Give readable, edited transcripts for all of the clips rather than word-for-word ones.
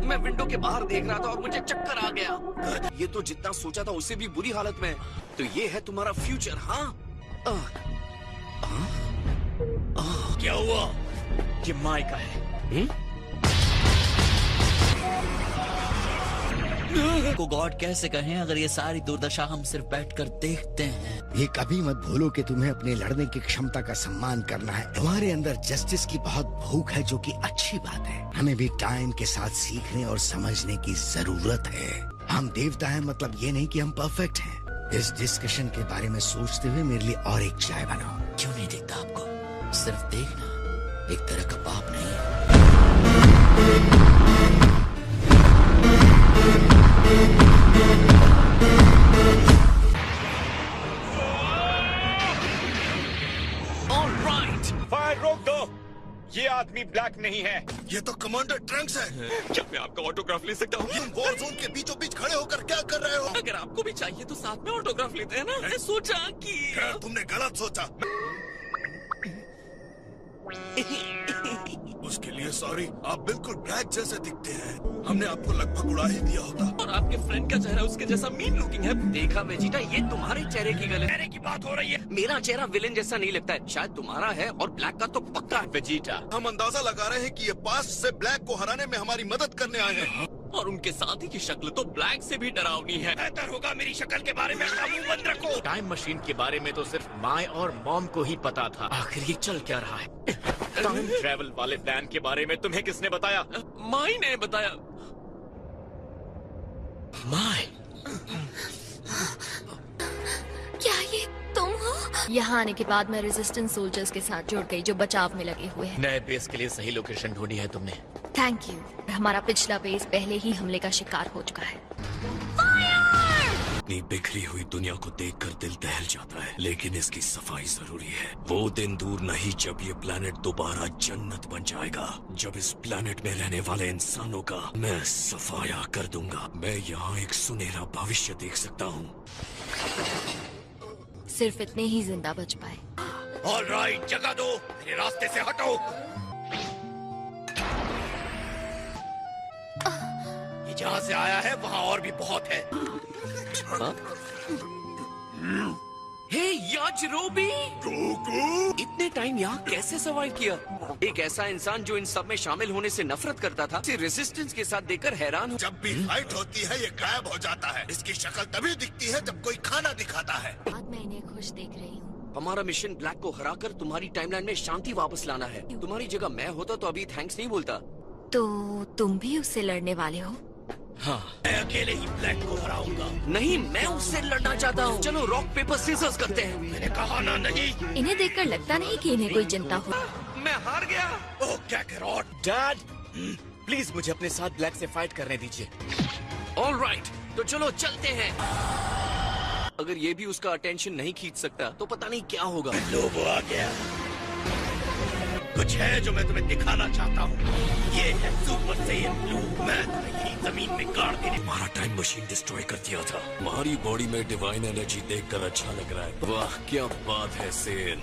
मैं विंडो के बाहर देख रहा था और मुझे चक्कर आ गया। ये तो जितना सोचा था उससे भी बुरी हालत में। तो ये है तुम्हारा फ्यूचर, हाँ? क्या हुआ? ये माई का है। को गॉड कैसे कहें अगर ये सारी दुर्दशा हम सिर्फ बैठकर देखते हैं। ये कभी मत भूलो कि तुम्हें अपने लड़ने की क्षमता का सम्मान करना है। तुम्हारे अंदर जस्टिस की बहुत भूख है, जो कि अच्छी बात है। हमें भी टाइम के साथ सीखने और समझने की जरूरत है। हम देवता हैं मतलब ये नहीं कि हम परफेक्ट हैं। इस डिस्कशन के बारे में सोचते हुए मेरे लिए और एक चाय बनाओ। क्यों नहीं दिखता आपको? सिर्फ देखना एक तरह का पाप नहीं है। फायर रोक दो। ये आदमी ब्लैक नहीं है। ये तो कमांडर ट्रंक्स है। क्या मैं आपका ऑटोग्राफ ले सकता हूँ? तुम वॉर जोन के बीचों बीच खड़े होकर क्या कर रहे हो? अगर आपको भी चाहिए तो साथ में ऑटोग्राफ लेते हैं ना। मैंने सोचा कि खैर, तुमने गलत सोचा। उसके लिए सॉरी। आप बिल्कुल ब्लैक जैसे दिखते हैं। हमने आपको लगभग उड़ा ही दिया होता। और आपके फ्रेंड का चेहरा उसके जैसा मीन लुकिंग है। देखा वेजिटा, ये तुम्हारे चेहरे की गलत चेहरे की बात हो रही है। मेरा चेहरा विलेन जैसा नहीं लगता है। शायद तुम्हारा है और ब्लैक का तो पक्का है। वेजिटा, हम अंदाजा लगा रहे हैं कि ये पास्ट से ब्लैक को हराने में हमारी मदद करने आए हैं। और उनके साथी की शक्ल तो ब्लैक से भी डरावनी है। बेहतर होगा मेरी शक्ल के बारे में अपना मुंह बंद रखो। टाइम मशीन के बारे में तो सिर्फ माई और मॉम को ही पता था। आखिर ये चल क्या रहा है? टाइम ट्रेवल वाले प्लान के बारे में तुम्हें किसने बताया? माई ने बताया। माई, क्या ये तुम हो? यहाँ आने के बाद मैं रेजिस्टेंस सोल्जर्स के साथ जुड़ गई जो बचाव में लगे हुए हैं। नए बेस के लिए सही लोकेशन ढूंढी है तुमने। Thank you. हमारा पिछला बेस पहले ही हमले का शिकार हो चुका है। अपनी बिखरी हुई दुनिया को देखकर दिल दहल जाता है, लेकिन इसकी सफाई जरूरी है। वो दिन दूर नहीं जब ये प्लेनेट दोबारा जन्नत बन जाएगा, जब इस प्लेनेट में रहने वाले इंसानों का मैं सफाया कर दूंगा। मैं यहाँ एक सुनहरा भविष्य देख सकता हूँ। सिर्फ इतने ही जिंदा बच पाए। ऑलराइट, जगह दो, मेरे रास्ते से हटो। ये जहाँ से आया है वहाँ और भी बहुत है। हे याजरोबी, इतने टाइम यहाँ कैसे सर्वाइव किया? एक ऐसा इंसान जो इन सब में शामिल होने से नफरत करता था, इसे रेजिस्टेंस के साथ देखकर हैरान हूँ। जब भी फाइट होती है ये गायब हो जाता है। इसकी शक्ल तभी दिखती है जब कोई खाना दिखाता है। आज मैं इन्हें खुश देख रही हूँ। हमारा मिशन ब्लैक को हराकर तुम्हारी टाइमलाइन में शांति वापस लाना है। तुम्हारी जगह मैं होता तो अभी थैंक्स नहीं बोलता। तो तुम भी उससे लड़ने वाले हो? हाँ, मैं अकेले ही ब्लैक को हराऊंगा। नहीं, मैं उससे लड़ना चाहता हूँ। चलो रॉक पेपर सीजर्स करते हैं। मैंने कहा ना नहीं। इन्हें देखकर लगता नहीं कि इन्हें कोई चिंता हो। मैं हार गया। ओह कैकरॉट। डैड, प्लीज मुझे अपने साथ ब्लैक से फाइट करने दीजिए। ऑलराइट, तो चलो चलते हैं। अगर ये भी उसका अटेंशन नहीं खींच सकता तो पता नहीं क्या होगा। लोगो आ गया। कुछ है जो मैं तुम्हें दिखाना चाहता हूँ। ये है सुपर सैयन ब्लू। मैं तुम्हें यही जमीन में गाड़ देने। हमारा टाइम मशीन डिस्ट्रॉय कर दिया था। हमारी बॉडी में डिवाइन एनर्जी देखकर अच्छा लग रहा है। वाह क्या बात है सेन।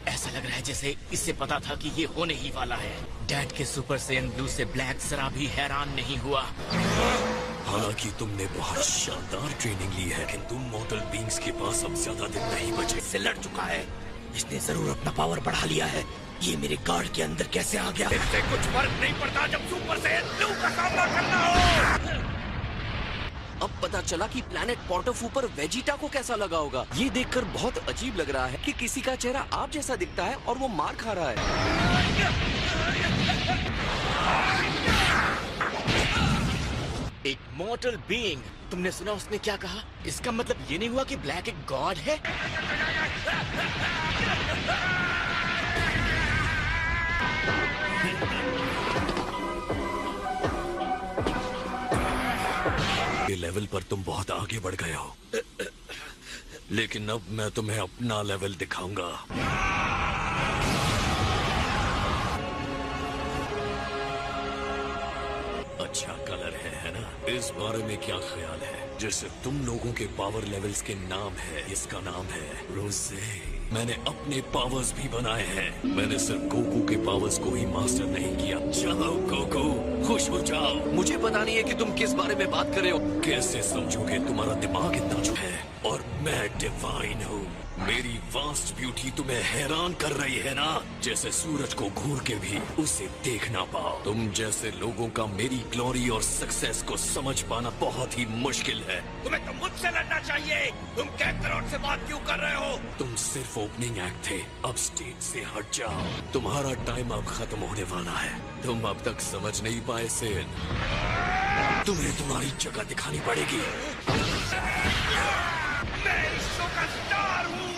ऐसा लग रहा है जैसे इससे पता था कि ये होने ही वाला है। डैड के सुपर सैयन ब्लू से ब्लैक जरा भी हैरान नहीं हुआ। हालांकि तुमने बहुत शानदार ट्रेनिंग ली है, लेकिन तुम मॉर्टल बींग्स के पास अब ज्यादा दिन नहीं बचे। इससे लड़ चुका है। इसने जरूर अपना पावर बढ़ा लिया है। ये मेरे गार्ड के अंदर कैसे आ गया? इससे कुछ फर्क नहीं पड़ता जब सुपर सैयन ब्लू का सामना करना हो। अब पता चला कि प्लैनेट पोर्टोफू पर वेजिटा को कैसा लगा होगा। ये देखकर बहुत अजीब लग रहा है कि किसी का चेहरा आप जैसा दिखता है और वो मार खा रहा है। एक मॉर्टल बीइंग। तुमने सुना उसने क्या कहा? इसका मतलब ये नहीं हुआ कि ब्लैक एक गॉड है? ये लेवल पर तुम बहुत आगे बढ़ गए हो, लेकिन अब मैं तुम्हें अपना लेवल दिखाऊंगा। अच्छा कलर है ना? इस बारे में क्या ख्याल है? जैसे तुम लोगों के पावर लेवल्स के नाम है, इसका नाम है रोजे। मैंने अपने पावर्स भी बनाए हैं। मैंने सिर्फ गोकू के पावर्स को ही मास्टर नहीं किया। चलो गोकू, खुश हो जाओ। मुझे पता नहीं है कि तुम किस बारे में बात कर रहे हो। कैसे समझोगे? तुम्हारा दिमाग इतना जो है, और मैं डिवाइन हूँ। मेरी वास्ट ब्यूटी तुम्हें हैरान कर रही है ना? जैसे सूरज को घूर के भी उसे देख ना पाओ। तुम जैसे लोगों का मेरी ग्लोरी और सक्सेस को समझ पाना बहुत ही मुश्किल है। तुम्हें तो मुझसे लड़ना चाहिए। तुम कैरेक्टर से बात क्यों कर रहे हो? तुम सिर्फ ओपनिंग एक्ट थे, अब स्टेज से हट जाओ। तुम्हारा टाइम अब खत्म होने वाला है। तुम अब तक समझ नहीं पाए सेन। तुम्हें तुम्हारी जगह दिखानी पड़ेगी। मैं इस शो का स्टार हूँ।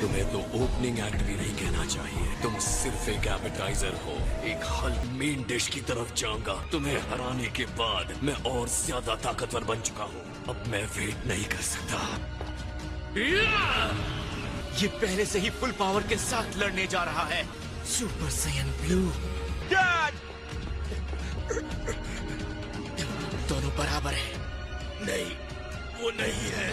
तुम्हें तो ओपनिंग एक्ट भी नहीं कहना चाहिए। तुम सिर्फ एक एपेटाइजर हो। एक हल मेन डिश की तरफ जाऊंगा। तुम्हें हराने के बाद मैं और ज्यादा ताकतवर बन चुका हूँ। अब मैं वेट नहीं कर सकता। ये पहले से ही फुल पावर के साथ लड़ने जा रहा है। Super Saiyan blue. दोनों बराबर है। नहीं, वो नहीं है।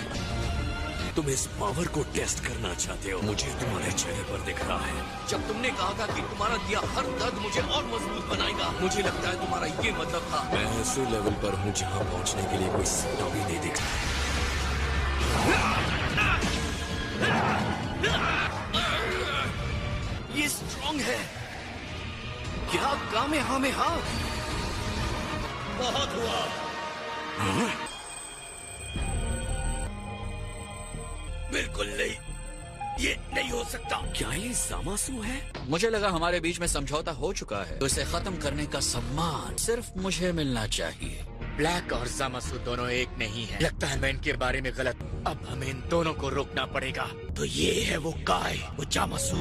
तुम इस पावर को टेस्ट करना चाहते हो। मुझे तुम्हारे चेहरे पर दिख रहा है। जब तुमने कहा था कि तुम्हारा दिया हर दर्द मुझे और मजबूत बनाएगा, मुझे लगता है तुम्हारा ये मतलब था। मैं ऐसे लेवल पर हूँ जहाँ पहुँचने के लिए कोई सपना भी नहीं दिखता। ये स्ट्रॉन्ग है। क्या काम है? हाँ में हाँ। बहुत हुआ। बिल्कुल नहीं, ये नहीं हो सकता। क्या ये जामासु है? मुझे लगा हमारे बीच में समझौता हो चुका है, तो इसे खत्म करने का सम्मान सिर्फ मुझे मिलना चाहिए। ब्लैक और जामासु दोनों एक नहीं है। लगता है मैं इनके बारे में गलत। अब हमें इन दोनों को रोकना पड़ेगा। तो ये है वो काय, वो जामासु।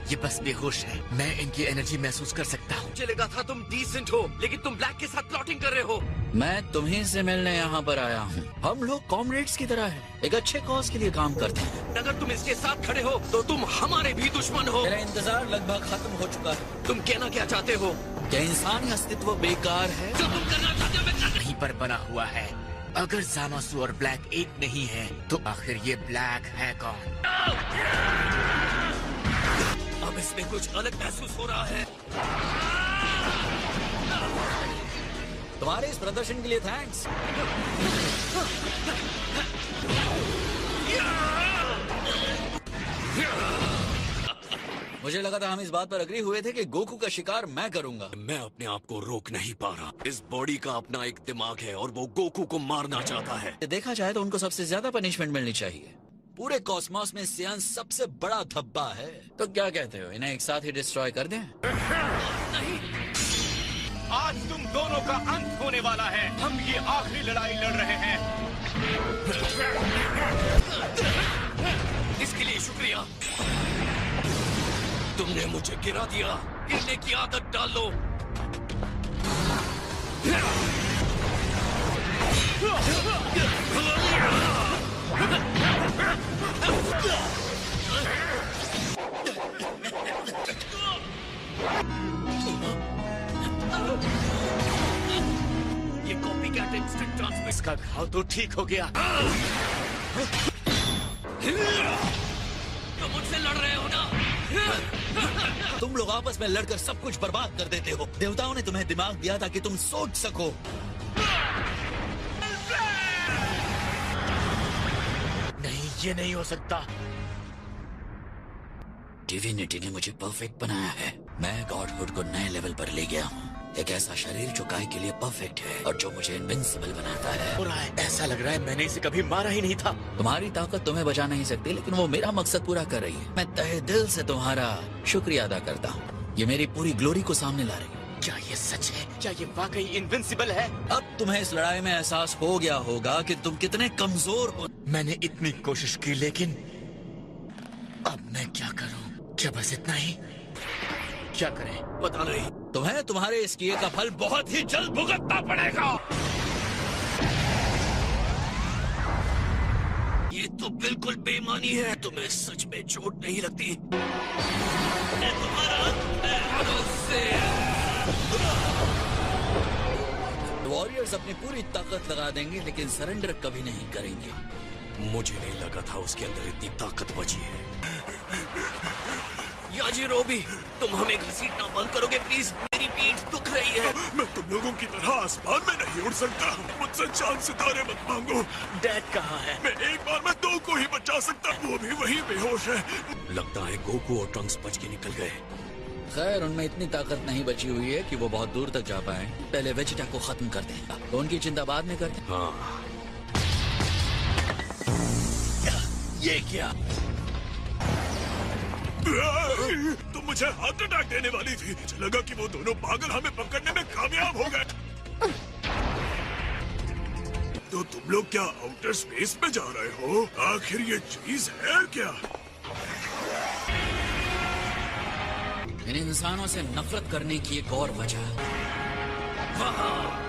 ये बस बेहोश है। मैं इनकी एनर्जी महसूस कर सकता हूँ। मुझे लगा था तुम डिसेंट हो, लेकिन तुम ब्लैक के साथ प्लॉटिंग कर रहे हो। मैं तुम्हीं से मिलने यहाँ पर आया हूँ। हम लोग कॉमरेड्स की तरह हैं, एक अच्छे कॉज के लिए काम करते हैं। अगर तुम इसके साथ खड़े हो तो तुम हमारे भी दुश्मन हो। मेरा इंतजार लगभग खत्म हो चुका है। तुम कहना क्या चाहते हो? क्या इंसानी अस्तित्व बेकार है? जो तुम करना चाहते हो मैं कर... कहीं पर बना हुआ है। अगर जामासु और ब्लैक एक नहीं है, तो आखिर ये ब्लैक है कौन? अब इसमें कुछ अलग महसूस हो रहा है। तुम्हारे इस प्रदर्शन के लिए थैंक्स। मुझे लगा था हम इस बात पर अग्री हुए थे कि गोकू का शिकार मैं करूंगा। मैं अपने आप को रोक नहीं पा रहा। इस बॉडी का अपना एक दिमाग है और वो गोकू को मारना चाहता है। देखा जाए तो उनको सबसे ज्यादा पनिशमेंट मिलनी चाहिए। पूरे कॉस्मोस में सियान सबसे बड़ा धब्बा है। तो क्या कहते हो, इन्हें एक साथ ही डिस्ट्रॉय कर दें? आज तुम दोनों का अंत होने वाला है। हम ये आखिरी लड़ाई लड़ रहे हैं। इसके लिए शुक्रिया। तुमने मुझे गिरा दिया। गिरने की आदत डाल लो। ये कॉपी कैट इंस्टेंट ट्रांसमिट। इसका घाव तो ठीक हो गया। तो मुझसे लड़ रहे हो ना? तुम लोग आपस में लड़कर सब कुछ बर्बाद कर देते हो। देवताओं ने तुम्हें दिमाग दिया ताकि तुम सोच सको। नहीं, ये नहीं हो सकता। डिविनिटी ने मुझे परफेक्ट बनाया है। मैं गॉडहुड को नए लेवल पर ले गया हूँ। एक ऐसा शरीर जो गाय के लिए परफेक्ट है और जो मुझे इनविंसिबल बनाता है। हो रहा है, ऐसा लग रहा है मैंने इसे कभी मारा ही नहीं था। तुम्हारी ताकत तुम्हें बचा नहीं सकती, लेकिन वो मेरा मकसद पूरा कर रही है। मैं तहे दिल से तुम्हारा शुक्रिया अदा करता हूँ। ये मेरी पूरी ग्लोरी को सामने ला रही है। क्या ये सच है? क्या ये वाकई इनविंसिबल है? अब तुम्हें इस लड़ाई में एहसास हो गया होगा कि तुम कितने कमजोर हो। मैंने इतनी कोशिश की, लेकिन अब मैं क्या करूं? क्या बस इतना ही? क्या करें? पता नहीं। तुम्हें तुम्हारे इस किए का फल बहुत ही जल्द भुगतना पड़ेगा। ये तो बिल्कुल बेईमानी है। तुम्हें सच में चोट नहीं लगती? मैं तुम्हारा वॉरियर्स अपनी पूरी ताकत लगा देंगे, लेकिन सरेंडर कभी नहीं करेंगे। मुझे नहीं लगा था उसके अंदर इतनी ताकत बची है। याजिरोबी, तुम हमें घसीटना बंद करोगे प्लीज? मेरी पीठ दुख रही है। मैं तुम लोगों की तरह आसमान में नहीं उड़ सकता। मुझसे चांद सितारे मत मांगो। डैड कहाँ है? मैं एक बार में 2 को ही बचा सकता, वो भी वही बेहोश है। लगता है गोकू और ट्रंक्स बच के निकल गए। खैर उनमें इतनी ताकत नहीं बची हुई है कि वो बहुत दूर तक जा पाए। पहले वेजिटा को खत्म कर दें, तो उनकी चिंता बाद में करते हैं। हाँ, ये क्या? तुम मुझे हार्ट अटैक देने वाली थी। मुझे लगा कि वो दोनों पागल हमें पकड़ने में कामयाब हो गए। तो तुम लोग क्या आउटर स्पेस में जा रहे हो? आखिर ये चीज है क्या? इन इंसानों से नफरत करने की एक और वजह,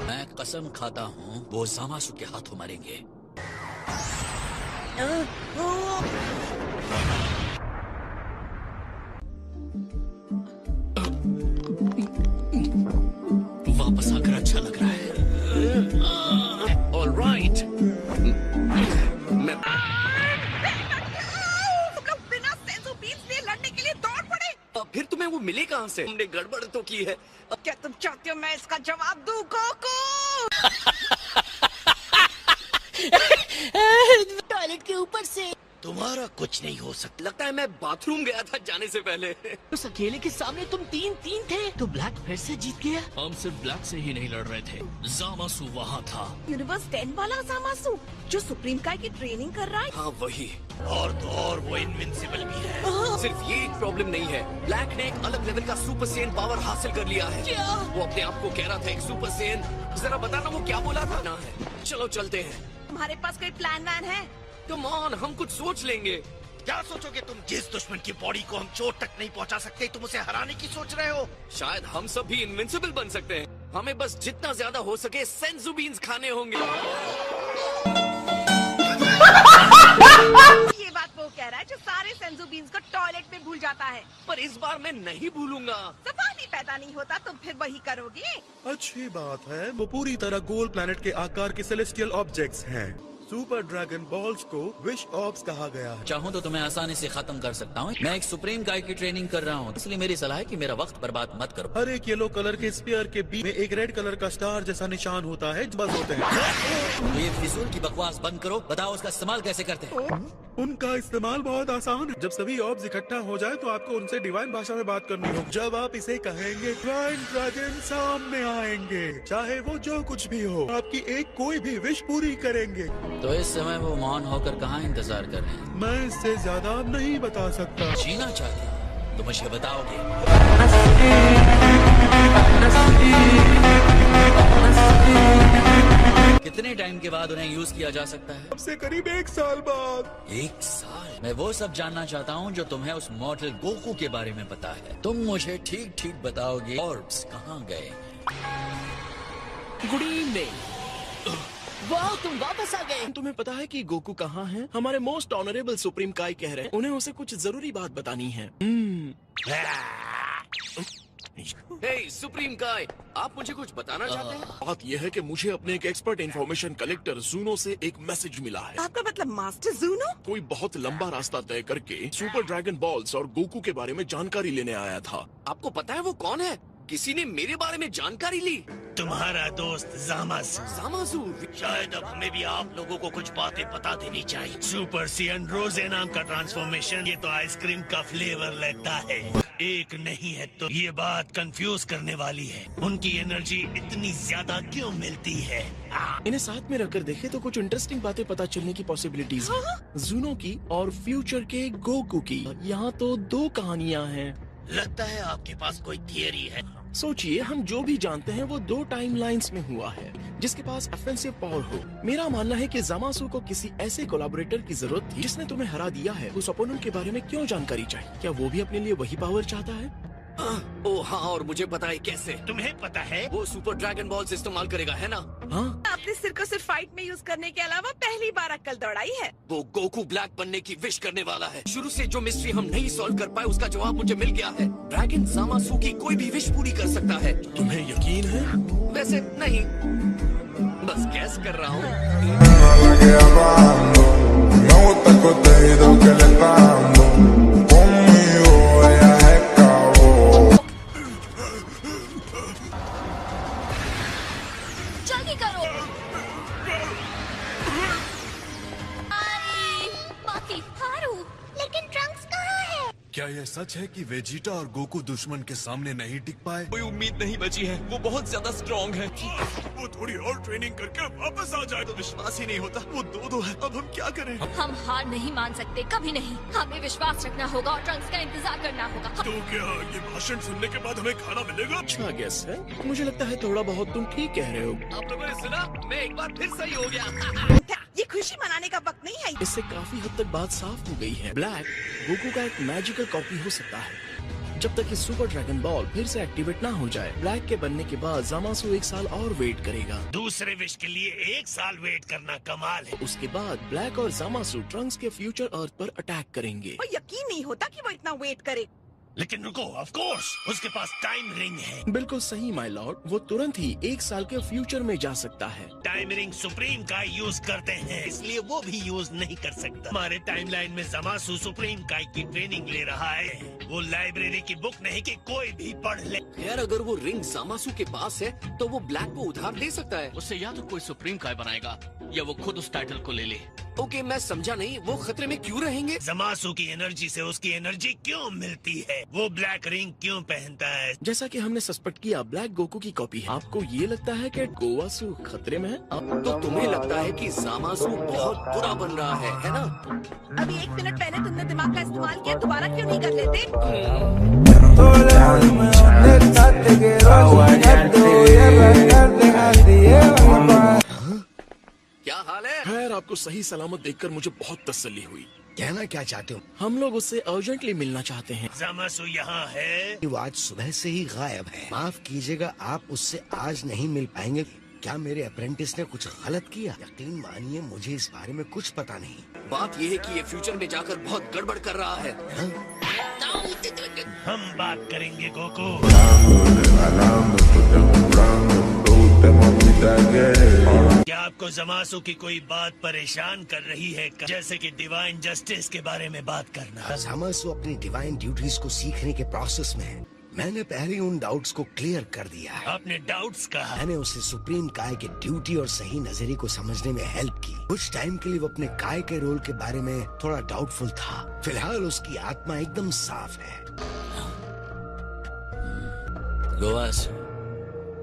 मैं कसम खाता हूँ वो जामासु के हाथों मरेंगे। वापस आकर अच्छा लग रहा है। ऑलराइट, मैं बिना सेंसो बीन्स लिए लड़ने के लिए दौड़ पड़े। अब फिर तुम्हें वो मिले कहाँ से? हमने गड़बड़ तो की है। क्या तुम चाहते हो मैं इसका जवाब दूं, गोकू? टॉयलेट के ऊपर से। तुम्हारा कुछ नहीं हो सकता। लगता है मैं बाथरूम गया था जाने से पहले। उस अकेले के सामने तुम 3-3 थे, तो ब्लैक फिर से जीत गया। हम सिर्फ ब्लैक से ही नहीं लड़ रहे थे, जामासु वहाँ था। यूनिवर्स 10 वाला जामासु जो सुप्रीम काय की ट्रेनिंग कर रहा है। हाँ वही। और तो और वो इनविंसिबल भी है। सिर्फ ये एक प्रॉब्लम नहीं है, ब्लैक ने एक अलग लेवल का सुपर सेन पावर हासिल कर लिया है। वो अपने आप को कह रहा था एक सुपर सेन। जरा बताना वो क्या बोला था? ना है। चलो चलते हैं। तुम्हारे पास कोई प्लान वैन है? कम ऑन, हम कुछ सोच लेंगे। क्या सोचोगे तुम? जिस दुश्मन की बॉडी को हम चोट तक नहीं पहुंचा सकते, तुम उसे हराने की सोच रहे हो? शायद हम सब भी इनविंसिबल बन सकते हैं। हमें बस जितना ज्यादा हो सके सेंसु बीन्स खाने होंगे। ये बात वो कह रहा है जो सारे सेंसो बीन्स को टॉयलेट में भूल जाता है। पर इस बार मैं नहीं भूलूंगा। सफाई पैदा नहीं होता तो फिर वही करोगे। अच्छी बात है, वो पूरी तरह गोल प्लैनेट के आकार के सेलेस्टियल ऑब्जेक्ट्स हैं। सुपर ड्रैगन बॉल्स को विश ऑब्स कहा गया है। चाहूँ तो तुम्हें आसानी से खत्म कर सकता हूँ। मैं एक सुप्रीम गाय की ट्रेनिंग कर रहा हूँ, इसलिए मेरी सलाह है कि मेरा वक्त बर्बाद मत करो। हर एक येलो कलर के स्पीयर के बीच में एक रेड कलर का स्टार जैसा निशान होता है, बस होते हैं। तो ये फिजूल की बकवास बंद करो, बताओ उसका इस्तेमाल कैसे करते हैं? उनका इस्तेमाल बहुत आसान है। जब सभी ऑब्स इकट्ठा हो जाए तो आपको उनसे डिवाइन भाषा में बात करनी होगी। जब आप इसे कहेंगे, डिवाइन ड्रैगन सामने आएंगे, चाहे वो जो कुछ भी हो, आपकी एक कोई भी विश पूरी करेंगे। तो इस समय वो मौन होकर कहाँ इंतजार कर रहे हैं? मैं इससे ज्यादा नहीं बता सकता। जीना चाहते हो तो मुझे बताओगे। कितने टाइम के बाद उन्हें यूज किया जा सकता है? सबसे करीब 1 साल बाद। 1 साल? मैं वो सब जानना चाहता हूँ जो तुम्हें उस मॉडल गोकू के बारे में पता है। तुम मुझे ठीक ठीक बताओगे ऑर्ब्स कहाँ गए? Good evening. वाह, तुम वापस आ गए। तुम्हें पता है कि गोकू कहाँ है? हमारे मोस्ट ऑनरेबल सुप्रीम काय कह रहे हैं उन्हें उसे कुछ जरूरी बात बतानी है। हे सुप्रीम काय, आप मुझे कुछ बताना चाहते हैं? बात यह है कि मुझे अपने एक एक्सपर्ट इंफॉर्मेशन कलेक्टर जूनो से एक मैसेज मिला है। आपका मतलब मास्टर जूनो? कोई बहुत लंबा रास्ता तय करके सुपर ड्रैगन बॉल्स और गोकू के बारे में जानकारी लेने आया था। आपको पता है वो कौन है? किसी ने मेरे बारे में जानकारी ली। तुम्हारा दोस्त जामासु। जामासु? शायद अब हमें भी आप लोगों को कुछ बातें बता देनी चाहिए। सुपर सियन रोजे नाम का ट्रांसफॉर्मेशन, ये तो आइसक्रीम का फ्लेवर लगता है। एक नहीं है तो ये बात कंफ्यूज करने वाली है। उनकी एनर्जी इतनी ज्यादा क्यों मिलती है? इन्हें साथ में रखकर देखे तो कुछ इंटरेस्टिंग बातें पता चलने की पॉसिबिलिटीज है। जूनो की और फ्यूचर के गोकू की। यहाँ तो 2 कहानियाँ हैं। लगता है आपके पास कोई थियरी है। सोचिए, हम जो भी जानते हैं वो 2 टाइमलाइंस में हुआ है। जिसके पास ऑफेंसिव पावर हो। मेरा मानना है कि जामासु को किसी ऐसे कोलैबोरेटर की जरूरत थी जिसने तुम्हें हरा दिया है। उस ओपोनेंट के बारे में क्यों जानकारी चाहिए? क्या वो भी अपने लिए वही पावर चाहता है? ओ हाँ, और मुझे पता है कैसे। तुम्हें पता है? वो सुपर ड्रैगन बॉल्स इस्तेमाल करेगा, है ना? हाँ, आपने सिर को सिर्फ फाइट में यूज करने के अलावा पहली बार अक्कल दौड़ाई है। वो गोकू ब्लैक बनने की विश करने वाला है। शुरू से जो मिस्ट्री हम नहीं सॉल्व कर पाए उसका जवाब मुझे मिल गया है। ड्रैगन जामासु की कोई भी विश पूरी कर सकता है। तुम्हें यकीन है? वैसे नहीं, बस गैस कर रहा हूँ। Me gusta el contenido que le damos. Conmigo ella es सच है कि वेजिटा और गोकू दुश्मन के सामने नहीं टिक पाए? कोई उम्मीद नहीं बची है, वो बहुत ज्यादा स्ट्रॉन्ग है। वो थोड़ी और ट्रेनिंग करके वापस आ जाए। तो विश्वास ही नहीं होता, वो दो है। अब हम क्या करें? हम हार नहीं मान सकते, कभी नहीं। हमें विश्वास रखना होगा और ट्रंक्स का इंतजार करना होगा। तो क्या ये भाषण सुनने के बाद हमें खाना मिलेगा? अच्छा गेस है। मुझे लगता है थोड़ा बहुत तुम ठीक कह रहे हो। आप लोगों ने सुना, मैं एक बार फिर सही हो गया। क्या ये खुशी मनाने का वक्त नहीं है? इससे काफी हद तक बात साफ हो गई है। ब्लैक गोकू का एक मैजिकल कॉपी हो सकता है। जब तक ये सुपर ड्रैगन बॉल फिर से एक्टिवेट ना हो जाए, ब्लैक के बनने के बाद जामासु 1 साल और वेट करेगा। दूसरे विश के लिए 1 साल वेट करना कमाल है। उसके बाद ब्लैक और जामासु ट्रंक्स के फ्यूचर अर्थ पर अटैक करेंगे। और यकीन नहीं होता कि वो इतना वेट करे। लेकिन रुको, ऑफ कोर्स उसके पास टाइम रिंग है। बिल्कुल सही माय लॉर्ड, वो तुरंत ही 1 साल के फ्यूचर में जा सकता है। टाइम रिंग सुप्रीम का यूज करते हैं, इसलिए वो भी यूज नहीं कर सकता। हमारे टाइमलाइन में जमासु सुप्रीम काई की ट्रेनिंग ले रहा है। वो लाइब्रेरी की बुक नहीं कि कोई भी पढ़ ले। यार अगर वो रिंग जामासु के पास है तो वो ब्लैक को उधार ले सकता है। उससे या तो कोई सुप्रीम काय बनाएगा या वो खुद उस टाइटल को ले ले। ओके, मैं समझा नहीं, वो खतरे में क्यों रहेंगे? जमासु की एनर्जी से उसकी एनर्जी क्यों मिलती है? वो ब्लैक रिंग क्यों पहनता है? जैसा कि हमने सस्पेक्ट किया, ब्लैक गोकू की कॉपी है। आपको ये लगता है कि गोवासु खतरे में है? तो तुम्हें लगता है कि जामासु बहुत बुरा बन रहा है ना? अभी 1 मिनट पहले तुमने दिमाग का इस्तेमाल किया, दोबारा क्यों नहीं कर लेते? क्या हाल है? खैर, आपको सही सलामत देखकर मुझे बहुत तसल्ली हुई। कहना क्या चाहते हो? हम लोग उससे अर्जेंटली मिलना चाहते हैं। जमासु यहाँ है। वो आज सुबह से ही गायब है। माफ कीजिएगा, आप उससे आज नहीं मिल पाएंगे। क्या मेरे अप्रेंटिस ने कुछ गलत किया? यकीन मानिए, मुझे इस बारे में कुछ पता नहीं। बात यह है कि ये फ्यूचर में जाकर बहुत गड़बड़ कर रहा है। हम बात करेंगे गोकू। क्या आपको जमासु की कोई बात परेशान कर रही है? जैसे कि डिवाइन जस्टिस के बारे में बात करना। जामासु अपनी डिवाइन ड्यूटीज को सीखने के प्रोसेस में है। मैंने पहले ही उन डाउट्स को क्लियर कर दिया है। आपने डाउट्स कहा? मैंने उसे सुप्रीम काय के ड्यूटी और सही नजरिए को समझने में हेल्प की। कुछ टाइम के लिए वो अपने काय के रोल के बारे में थोड़ा डाउटफुल था। फिलहाल उसकी आत्मा एकदम साफ है। गोवासु,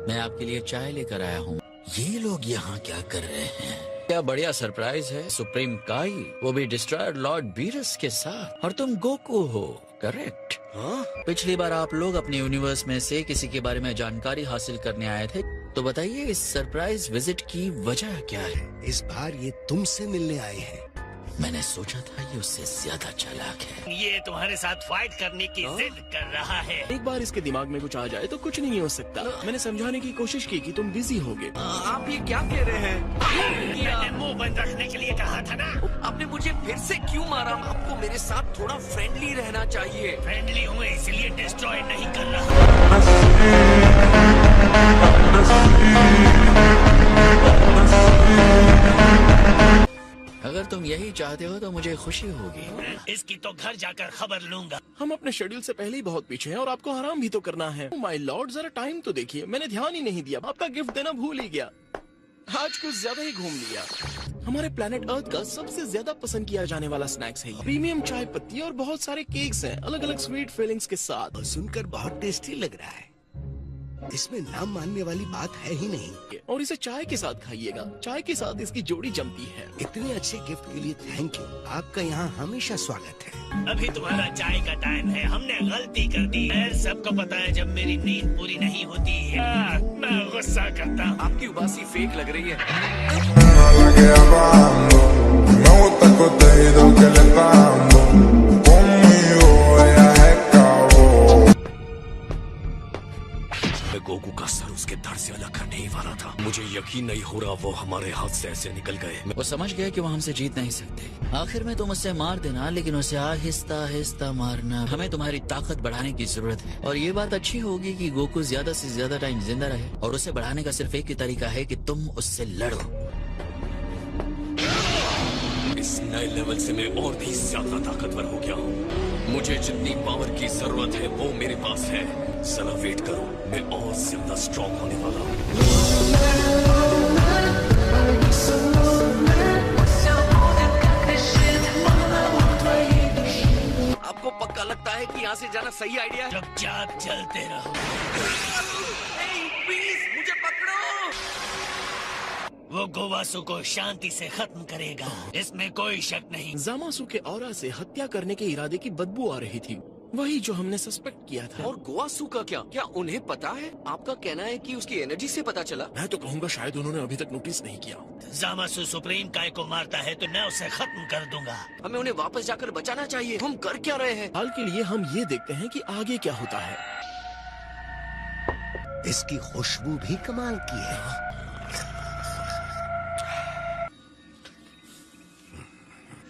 मैं आपके लिए चाय लेकर आया हूँ। ये लोग यहाँ क्या कर रहे हैं? क्या बढ़िया सरप्राइज है। सुप्रीम काई, वो भी डिस्ट्रॉयर लॉर्ड बीरस के साथ, और तुम गोकू हो, करेक्ट? हाँ? पिछली बार आप लोग अपने यूनिवर्स में से किसी के बारे में जानकारी हासिल करने आए थे, तो बताइए इस सरप्राइज विजिट की वजह क्या है? इस बार ये तुमसे मिलने आए हैं। मैंने सोचा था ये उससे ज्यादा चालाक है। ये तुम्हारे साथ फाइट करने की जिद कर रहा है। एक बार इसके दिमाग में कुछ आ जाए तो कुछ नहीं हो सकता। मैंने समझाने की कोशिश की कि तुम बिजी होगे। आप ये क्या कह रहे हैं? मैंने मुंह बंद रखने के लिए कहा था ना। आपने मुझे फिर से क्यों मारा? आपको मेरे साथ थोड़ा फ्रेंडली रहना चाहिए। फ्रेंडली हुए इसलिए डिस्ट्रॉय नहीं कर रहा। अगर तुम यही चाहते हो तो मुझे खुशी होगी। इसकी तो घर जाकर खबर लूंगा। हम अपने शेड्यूल से पहले ही बहुत पीछे हैं और आपको आराम भी तो करना है। माय लॉर्ड, जरा टाइम तो देखिए, मैंने ध्यान ही नहीं दिया। आपका गिफ्ट देना भूल ही गया। आज कुछ ज्यादा ही घूम लिया। हमारे प्लेनेट अर्थ का सबसे ज्यादा पसंद किया जाने वाला स्नैक्स है प्रीमियम चाय पत्ती और बहुत सारे केक्स हैं अलग अलग स्वीट फीलिंग्स के साथ। सुनकर बहुत टेस्टी लग रहा है। इसमें नाम मानने वाली बात है ही नहीं। और इसे चाय के साथ खाइएगा। चाय के साथ इसकी जोड़ी जमती है। इतने अच्छे गिफ्ट के लिए थैंक यू। आपका यहाँ हमेशा स्वागत है। अभी तुम्हारा चाय का टाइम है। हमने गलती कर दी। सबको पता है जब मेरी नींद पूरी नहीं होती है मैं गुस्सा करता हूँ। आपकी उबासी फेक लग रही है। मैं गोकू का सर उसके धड़ से अलग करने ही वाला था। मुझे यकीन नहीं हो रहा वो हमारे हाथ से ऐसे निकल गए। वो समझ गया कि वो हमसे जीत नहीं सकते। आखिर में तुम उससे मार देना, लेकिन उसे आहिस्ता आहिस्ता मारना। हमें तुम्हारी ताकत बढ़ाने की जरूरत है। और ये बात अच्छी होगी कि गोकू ज्यादा से ज्यादा टाइम जिंदा रहे, और उसे बढ़ाने का सिर्फ एक ही तरीका है कि तुम उससे लड़ो। इस नए लेवल से मैं और भी ज्यादा ताकतवर हो गया हूँ। मुझे जितनी पावर की जरूरत है वो मेरे पास है। जरा वेट करो, मैं और ज्यादा स्ट्रॉन्ग होने वाला हूँ। आपको पक्का लगता है कि यहाँ से जाना सही आइडिया है। चुपचाप चलते रहो। प्लीज मुझे पकड़ो। वो गोवासु को शांति से खत्म करेगा, इसमें कोई शक नहीं। जामासु के ऑरा से हत्या करने के इरादे की बदबू आ रही थी, वही जो हमने सस्पेक्ट किया था। और गोवासु का क्या उन्हें पता है? आपका कहना है कि उसकी एनर्जी से पता चला? मैं तो कहूँगा शायद उन्होंने अभी तक नोटिस नहीं किया। जामासु सुप्रीम काय को मारता है तो मैं उसे खत्म कर दूंगा। हमें उन्हें वापस जाकर बचाना चाहिए। हम कर क्या रहे हैं? हाल के लिए हम ये देखते हैं कि आगे क्या होता है। इसकी खुशबू भी कमाल की है।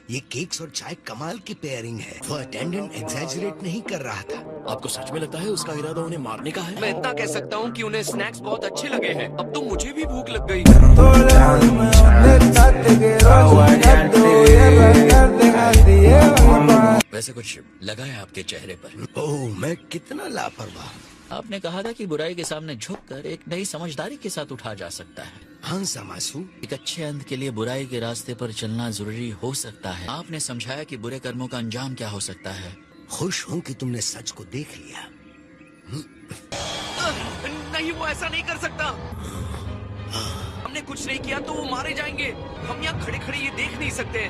ये केक्स और चाय कमाल की पेयरिंग है। वो अटेंडेंट एग्जैजरेट नहीं कर रहा था। आपको सच में लगता है उसका इरादा उन्हें मारने का है? मैं इतना कह सकता हूँ कि उन्हें स्नैक्स बहुत अच्छे लगे हैं। अब तो मुझे भी भूख लग गई। वैसे कुछ लगा है आपके चेहरे पर? ओह, मैं कितना लापरवाह। आपने कहा था कि बुराई के सामने झुककर एक नई समझदारी के साथ उठा जा सकता है। हाँ जामासु, एक अच्छे अंत के लिए बुराई के रास्ते पर चलना जरूरी हो सकता है। आपने समझाया कि बुरे कर्मों का अंजाम क्या हो सकता है। खुश हूँ कि तुमने सच को देख लिया। नहीं, वो ऐसा नहीं कर सकता। हमने कुछ नहीं किया तो वो मारे जाएंगे। हम यहाँ खड़े खड़े ये देख नहीं सकते।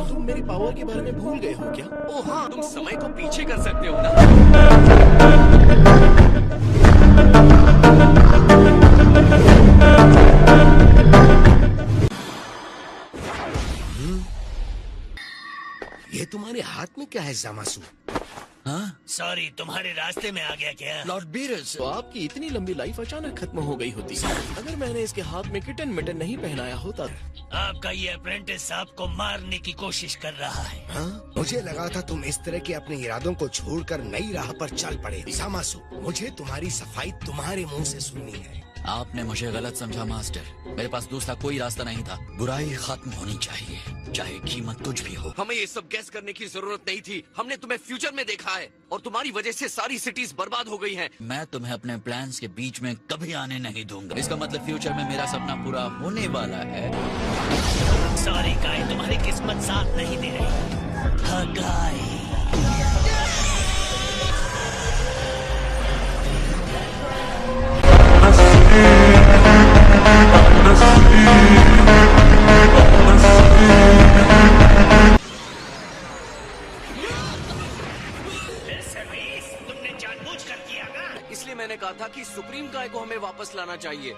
तुम मेरी पावर के बारे में भूल गए हो क्या? ओह हाँ, तुम समय को पीछे कर सकते हो ना? ये तुम्हारे हाथ में क्या है जामासु? हाँ सॉरी, तुम्हारे रास्ते में आ गया क्या? लॉर्ड बीरस, तो आपकी इतनी लंबी लाइफ अचानक खत्म हो गई होती अगर मैंने इसके हाथ में किटन मिटन नहीं पहनाया होता। आपका ये अप्रेंटिस आपको मारने की कोशिश कर रहा है। हाँ? मुझे लगा था तुम इस तरह के अपने इरादों को छोड़कर नई राह पर चल पड़े। जामासु, मुझे तुम्हारी सफाई तुम्हारे मुंह से सुननी है। आपने मुझे गलत समझा मास्टर। मेरे पास दूसरा कोई रास्ता नहीं था। बुराई खत्म होनी चाहिए, चाहे कीमत कुछ भी हो। हमें ये सब गैस करने की जरूरत नहीं थी। हमने तुम्हें फ्यूचर में देखा है और तुम्हारी वजह से सारी सिटीज बर्बाद हो गई हैं। मैं तुम्हें अपने प्लान्स के बीच में कभी आने नहीं दूंगा। इसका मतलब फ्यूचर में मेरा सपना पूरा होने वाला है। सॉरी काय, तुम्हारी किस्मत साथ नहीं दे रही। हाँ काय। तुमने जानबूझ कर किया ना? इसलिए मैंने कहा था कि सुप्रीम काय को हमें वापस लाना चाहिए।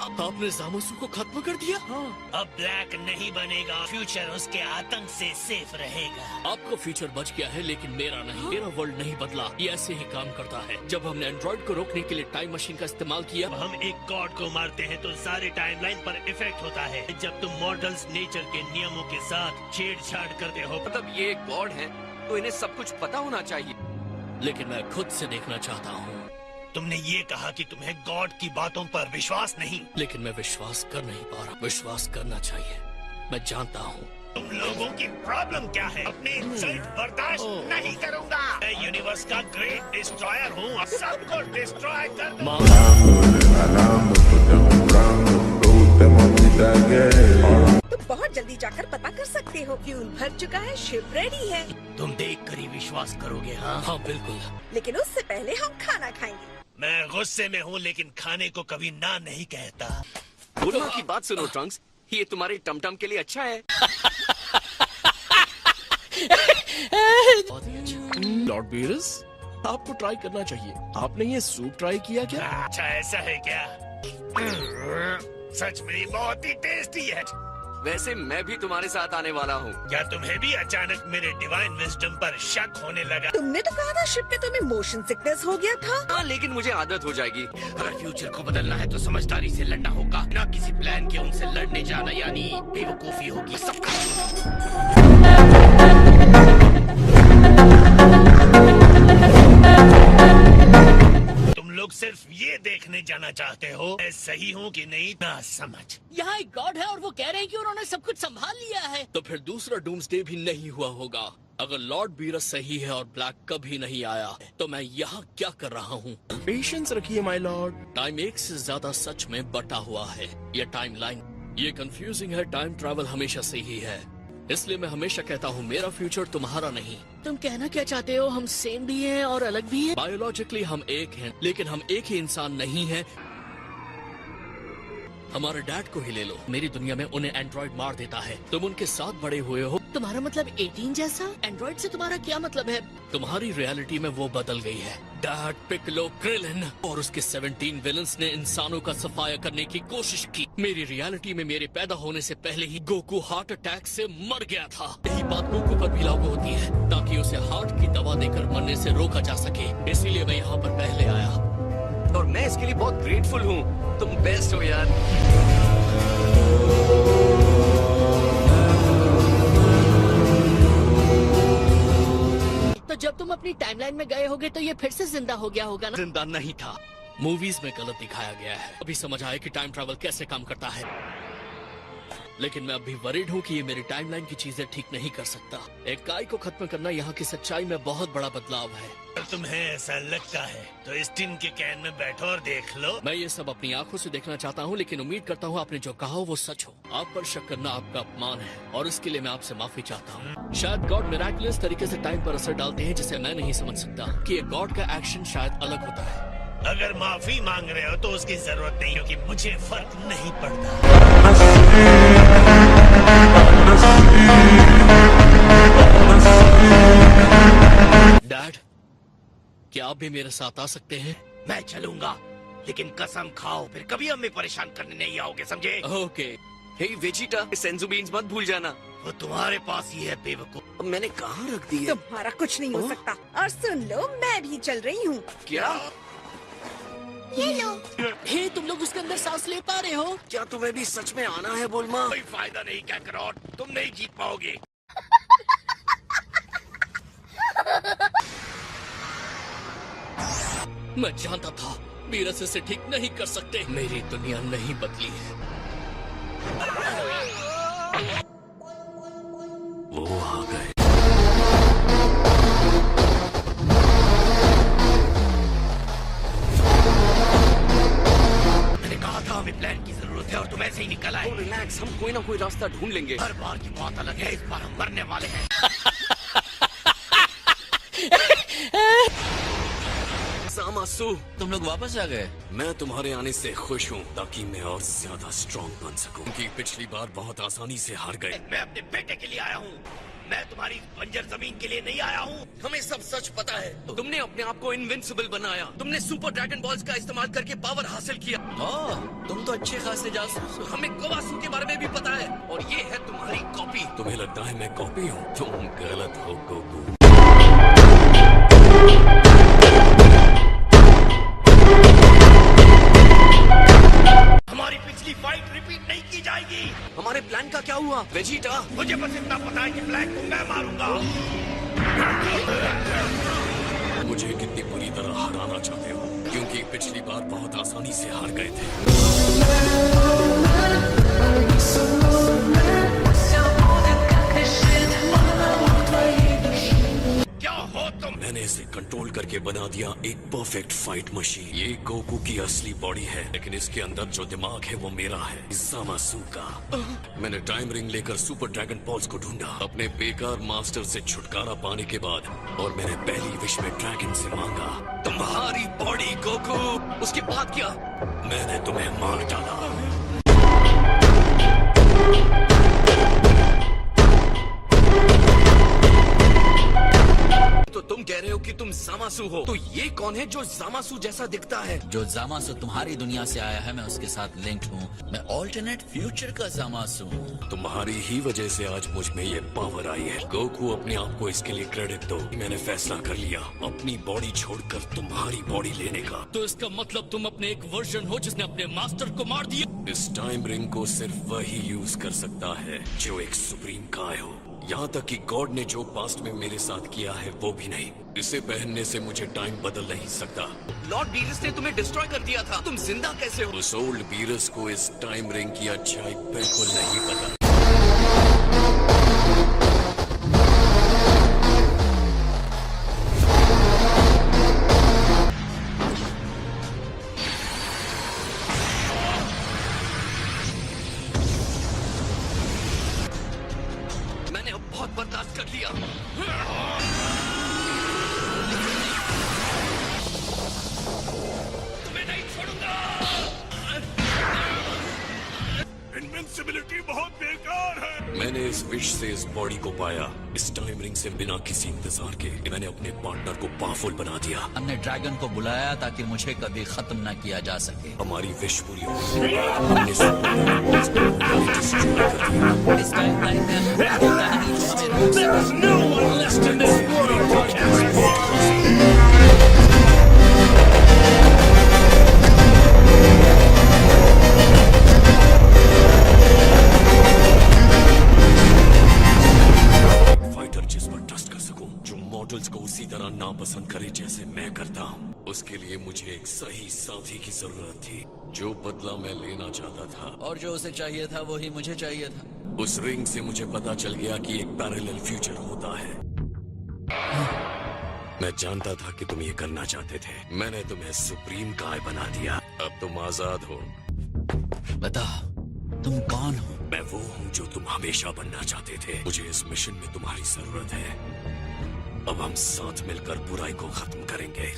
अब आपने जामासु को खत्म कर दिया? हाँ। अब ब्लैक नहीं बनेगा, फ्यूचर उसके आतंक से सेफ रहेगा। आपका फ्यूचर बच गया है लेकिन मेरा नहीं। मेरा वर्ल्ड नहीं बदला, ये ऐसे ही काम करता है। जब हमने एंड्रॉइड को रोकने के लिए टाइम मशीन का इस्तेमाल किया, जब हम एक गॉड को मारते हैं तो सारे टाइमलाइन पर इफेक्ट होता है। जब तुम मॉडल्स नेचर के नियमों के साथ छेड़छाड़ करते हो, मतलब ये एक गॉड है तो इन्हें सब कुछ पता होना चाहिए। लेकिन मैं खुद से देखना चाहता हूँ। तुमने ये कहा कि तुम्हें गॉड की बातों पर विश्वास नहीं। लेकिन मैं विश्वास कर नहीं पा रहा। विश्वास करना चाहिए, मैं जानता हूँ। तुम लोगों की प्रॉब्लम क्या है? अपनी इंसल्ट बर्दाश्त नहीं करूंगा। मैं यूनिवर्स का ग्रेट डिस्ट्रॉयर हूँ, सबको डिस्ट्रॉय कर तुम बहुत जल्दी जाकर पता कर सकते हो। फ्यूल भर चुका है, शिप रेडी है। तुम देख कर ही विश्वास करोगे। हाँ हाँ बिल्कुल। लेकिन उससे पहले हम खाना खाएंगे। मैं गुस्से में हूँ लेकिन खाने को कभी ना नहीं कहता। बुढ़ो की बात सुनो ट्रंक्स, ये तुम्हारे टमटम के लिए अच्छा है। लॉर्ड बीरस, आपको ट्राई करना चाहिए। आपने ये सूप ट्राई किया क्या? अच्छा ऐसा है क्या? सच में बहुत ही टेस्टी है। वैसे मैं भी तुम्हारे साथ आने वाला हूँ। क्या तुम्हें भी अचानक मेरे डिवाइन विजडम पर शक होने लगा? तुमने तो कहा था शिप में तुम्हें मोशन सिकनेस हो गया था। हाँ, लेकिन मुझे आदत हो जाएगी। अगर फ्यूचर को बदलना है तो समझदारी से लड़ना होगा, ना किसी प्लान के उनसे लड़ने जाना, यानी बेवकूफी होगी सबका। तुम लोग सिर्फ ये देखने जाना चाहते हो मैं सही हूँ कि नहीं, ना समझ। यहाँ एक गॉड है और वो कह रहे हैं कि उन्होंने सब कुछ संभाल लिया है। तो फिर दूसरा डूम्सडे भी नहीं हुआ होगा। अगर लॉर्ड बीरस सही है और ब्लैक कभी नहीं आया तो मैं यहाँ क्या कर रहा हूँ? पेशेंस रखिए माय लॉर्ड। टाइम एक से ज्यादा सच में बटा हुआ है। ये टाइम लाइन, ये कंफ्यूजिंग है। टाइम ट्रैवल हमेशा सही है। इसलिए मैं हमेशा कहता हूँ मेरा फ्यूचर तुम्हारा नहीं। तुम कहना क्या चाहते हो? हम सेम भी हैं और अलग भी हैं। बायोलॉजिकली हम एक हैं, लेकिन हम एक ही इंसान नहीं हैं। हमारे डैड को ही ले लो, मेरी दुनिया में उन्हें एंड्रॉइड मार देता है। तुम उनके साथ बड़े हुए हो। तुम्हारा मतलब 18 जैसा? एंड्रॉइड से तुम्हारा क्या मतलब है? तुम्हारी रियलिटी में वो बदल गई है। डैड, पिकलो, क्रिलिन और उसके 17 विलन्स ने इंसानों का सफाया करने की कोशिश की। मेरी रियलिटी में मेरे पैदा होने से पहले ही गोकू हार्ट अटैक से मर गया था। यही बात गोकू पर भी लागू होती है, ताकि उसे हार्ट की दवा देकर मरने से रोका जा सके। इसीलिए मैं यहाँ पर पहले आया और मैं इसके लिए बहुत ग्रेटफुल हूँ। तुम बेस्ट हो यार। तो जब तुम अपनी टाइमलाइन में गए होगे तो ये फिर से जिंदा हो गया होगा ना? जिंदा नहीं था, मूवीज में गलत दिखाया गया है। अभी समझ आया कि टाइम ट्रैवल कैसे काम करता है, लेकिन मैं अभी वरीड हूँ कि ये मेरी टाइमलाइन की चीजें ठीक नहीं कर सकता। एक काई को खत्म करना यहाँ की सच्चाई में बहुत बड़ा बदलाव है। अगर तुम्हें ऐसा लगता है तो इस टिन के कैन में बैठो और देख लो। मैं ये सब अपनी आंखों से देखना चाहता हूँ, लेकिन उम्मीद करता हूँ आपने जो कहा हो वो सच हो। आप पर शक करना आपका अपमान है और इसके लिए मैं आपसे माफी चाहता हूँ। शायद गॉड मिराकुलस तरीके से टाइम पर असर डालते हैं जिसे मैं नहीं समझ सकता कि एक गॉड का एक्शन शायद अलग होता है। अगर माफी मांग रहे हो तो उसकी जरूरत नहीं, क्योंकि मुझे फर्क नहीं पड़ता। डैड, क्या आप भी मेरे साथ आ सकते हैं? मैं चलूंगा, लेकिन कसम खाओ फिर कभी हमें परेशान करने नहीं आओगे, समझे? ओके। हे वेजिटा, सेंजू बीन्स मत भूल जाना। वो तुम्हारे पास ही है बेवकूफ। अब मैंने कहाँ रख दी है? तुम्हारा कुछ नहीं हो सकता। और सुन लो, मैं भी चल रही हूँ। क्या? ये लो। हे, तुम लोग उसके अंदर सांस ले पा रहे हो? क्या तुम्हें भी सच में आना है बोलमा? कोई फायदा नहीं कैकरॉट, तुम नहीं जीत पाओगे। मैं जानता था वीरस इसे ठीक नहीं कर सकते। मेरी दुनिया नहीं बदली है। वो आ गए। मैंने कहा था हमें प्लान की जरूरत है और तुम ऐसे ही निकल आए। रिलैक्स, हम कोई ना कोई रास्ता ढूंढ लेंगे। हर बार की बात अलग है, इस बार हम मरने वाले हैं। सामासु, तुम लोग वापस आ गए? मैं तुम्हारे आने से खुश हूँ, ताकि मैं और ज्यादा स्ट्रॉन्ग बन सकूं। क्योंकि पिछली बार बहुत आसानी से हार गए। मैं अपने बेटे के लिए आया हूँ, मैं तुम्हारी बंजर जमीन के लिए नहीं आया हूँ। हमें सब सच पता है। तुमने अपने आप को इनविंसिबल बनाया। तुमने सुपर ड्रैगन बॉल्स का इस्तेमाल करके पावर हासिल किया। तुम तो अच्छे खासे जासूस हो। हमें कोवासू के बारे में भी पता है, और ये है तुम्हारी कॉपी। तुम्हें लगता है मैं कॉपी हूँ? तुम गलत हो गोकू। हमारी पिछली फाइट रिपीट नहीं की जाएगी। हमारे प्लान का क्या हुआ वेजिटा? मुझे बस इतना पता है कि ब्लैक को मैं मारूंगा। मुझे कितनी बुरी तरह हराना चाहते हो? क्योंकि पिछली बार बहुत आसानी से हार गए थे। क्या हो तुम? मैंने इसे कंट्रोल करके बना दिया एक परफेक्ट फाइट मशीन। ये गोकू की असली बॉडी है, लेकिन इसके अंदर जो दिमाग है वो मेरा है, ज़ामासु का। मैंने टाइम रिंग लेकर सुपर ड्रैगन बॉल्स को ढूंढा अपने बेकार मास्टर से छुटकारा पाने के बाद, और मैंने पहली विश में ड्रैगन से मांगा, तुम्हारी बॉडी गोकू। उसके बाद क्या? मैंने तुम्हें मार डाला। तो तुम कह रहे हो कि तुम ज़ामासु हो? तो ये कौन है जो ज़ामासु जैसा दिखता है? जो ज़ामासु तुम्हारी दुनिया से आया है, मैं उसके साथ लिंक्ड हूँ। मैं ऑल्टरनेट फ्यूचर का ज़ामासु हूँ। तुम्हारी ही वजह से आज मुझ में ये पावर आई है। गोकू, अपने आप को इसके लिए क्रेडिट दो। मैंने फैसला कर लिया अपनी बॉडी छोड़कर तुम्हारी बॉडी लेने का। तो इसका मतलब तुम अपने एक वर्जन हो जिसने अपने मास्टर को मार दिया? इस टाइम रिंग को सिर्फ वही यूज कर सकता है जो एक सुप्रीम काय हो। यहाँ तक कि गॉड ने जो पास्ट में मेरे साथ किया है वो भी नहीं। इसे पहनने से मुझे टाइम बदल नहीं सकता। लॉर्ड बीरस ने तुम्हें डिस्ट्रॉय कर दिया था, तुम जिंदा कैसे हो? उस ओल्ड बीरस को इस टाइम रिंग की अच्छाई बिल्कुल नहीं पता। विश से इस बॉडी को पाया, इस टाइम रिंग से बिना किसी इंतजार के मैंने अपने पार्टनर को पावरफुल बना दिया। हमने ड्रैगन को बुलाया ताकि मुझे कभी खत्म न किया जा सके। हमारी विश पूरी हो गई। हमने सुपरमैन डिस्ट्रॉय कर दिया। इस टाइमलाइन में हम नहीं जो हमें रोक सके। फाइटर जिस पर ट्रस्ट कर सकूं, जो मॉडल्स को उसी तरह नापसंद करे जैसे मैं करता हूँ। उसके लिए मुझे एक सही साथी की जरूरत थी, जो बदला मैं लेना चाहता था। और जो उसे चाहिए था वही मुझे चाहिए था। उस रिंग से मुझे पता चल गया कि एक पैरेलल फ्यूचर होता है। मैं जानता था कि तुम ये करना चाहते थे। मैंने तुम्हें सुप्रीम काय बना दिया। अब तुम आजाद हो। बताओ तुम कौन हो? मैं वो हूँ जो तुम हमेशा बनना चाहते थे। मुझे इस मिशन में तुम्हारी जरूरत है। अब हम साथ मिलकर बुराई को खत्म करेंगे।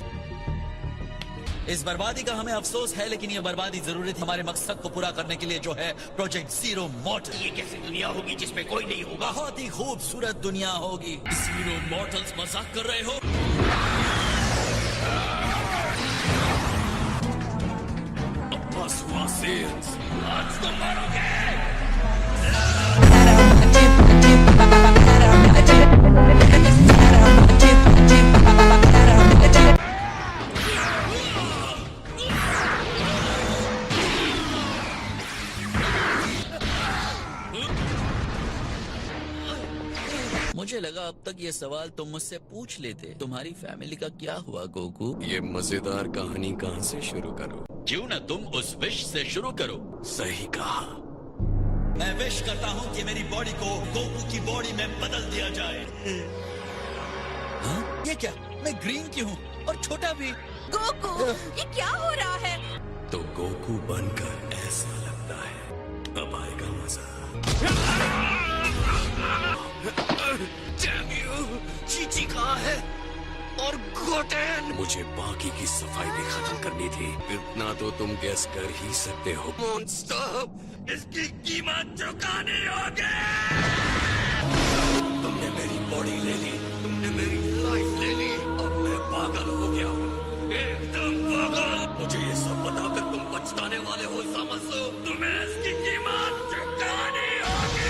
इस बर्बादी का हमें अफसोस है, लेकिन ये बर्बादी जरूरी थी हमारे मकसद को पूरा करने के लिए, जो है प्रोजेक्ट जीरो मॉर्टल। ये कैसी दुनिया होगी जिसमें कोई नहीं होगा? बहुत ही खूबसूरत दुनिया होगी। जीरो मॉर्टल्स मजाक कर रहे हो? अब बस हुआ सेल्स। आज तुम मरोगे। मुझे लगा अब तक ये सवाल तुम मुझसे पूछ लेते। तुम्हारी फैमिली का क्या हुआ गोकू? ये मजेदार कहानी कहाँ से शुरू करो? क्यों न तुम उस विश से शुरू करो। सही कहा। मैं विश करता हूँ कि मेरी बॉडी को गोकू की बॉडी में बदल दिया जाए। हाँ? ये क्या? मैं ग्रीन क्यों हूँ और छोटा भी? गोकू, ये क्या हो रहा है? तो गोकू बनकर ऐसा लगता है। अब आएगा मजा। Damn you! चीची कहाँ है? और गोटेन? मुझे बाकी की सफाई भी खत्म करनी थी। इतना तो तुम गेस कर ही सकते हो। मॉन्स्टर! इसकी कीमत चुकानी होगी। तुमने मेरी बॉडी ले ली, तुमने मेरी लाइफ ले ली। अब मैं पागल हो गया हूँ। एकदम पागल। मुझे ये सब बताकर तुम पछताने वाले हो समझो। तुम्हें इसकी कीमत चुकानी होगी।